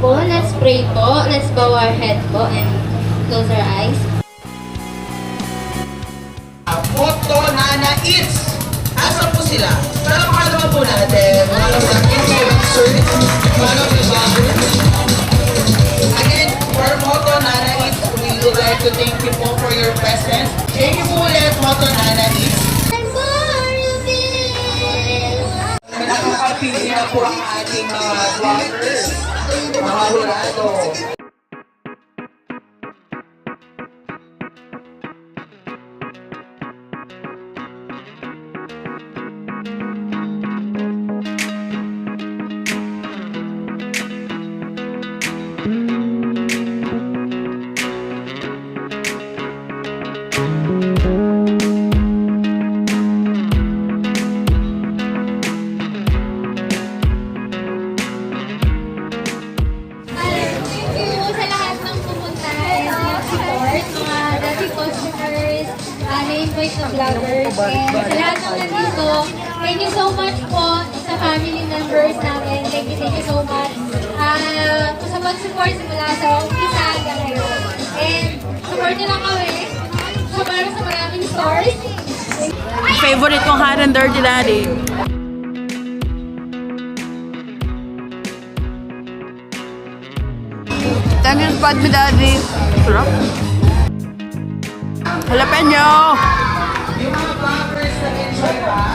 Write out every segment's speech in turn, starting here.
po, let's pray po. Let's bow our head po and close our eyes. Moto Nana Eats. Asa po sila? Para makalaman po natin. Again, for Moto Nana Eats, we would like to thank you po for your presence. Thank you po ulit, Moto Nana Eats. Nakakapili na po ang ating mga vloggers, mga hurado. Na vloggers and sa lahat ng nandito, thank you so much po sa family members namin. Thank you so much. Sa pag-support simula sa umpisa hanggang ngayon. And support nyo lang kami sa maraming stores. Favorite kong hot and dirty daddy. Thank you, Spot Me Daddy. Sarap. Jalapeno! Yung mga vloggers na enjoy ba?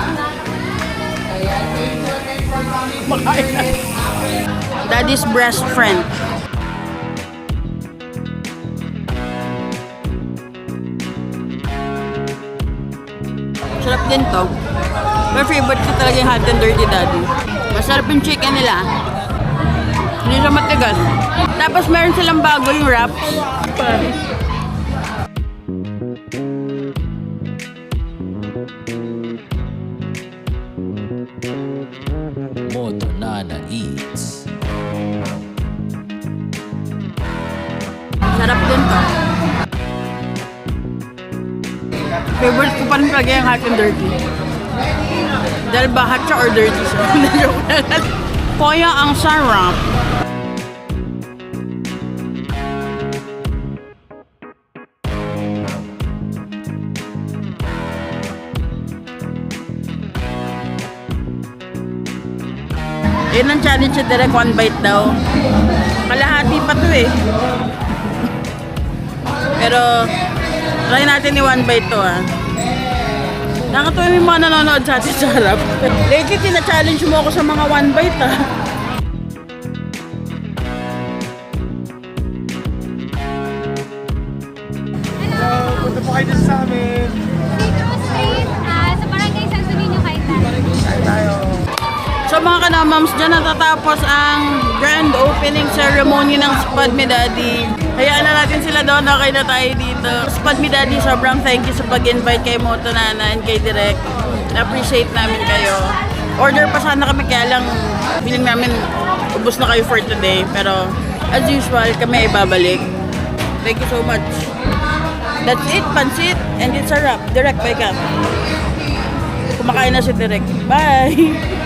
Ayan, thank you for coming. Daddy's best friend. Sarap din to. My favorite ko talaga yung hot and dirty daddy. Masarap yung chicken nila. Hindi siya matigas. Tapos meron silang bago yung wraps. Moto Nana Eats. Sarap din to. Favorite ko pa rin talaga yung hot and dirty. Dahil ba hot siya or dirty siya? Kaya ang sarap. Yun ang challenge siya, direct one bite daw. Kalahati pa to eh. Pero, try natin ni one bite to ah. Nakatuwa yung mga nanonood sa atin sa harap. Lately, tina-challenge mo ako sa mga one bite ah. Hello! Punta po kayo dito sa amin. Dito Street, sa Barangay Santo Niño, Cayetano. Kain tayo. So mga kanamams, dyan natatapos ang grand opening ceremony ng Spot Me Daddy. Hayaan na natin sila doon, okay na tayo dito. Spot Me Daddy, sobrang thank you sa pag-invite kay Moto Nana and kay Direk. Na-appreciate namin kayo. Order pa sana kami, kaya lang feeling namin ubos na kayo for today. Pero as usual, kami ibabalik. Thank you so much. That's it, pansit, and it's a wrap. Direk, bye ka. Kumakain na si Direk. Bye!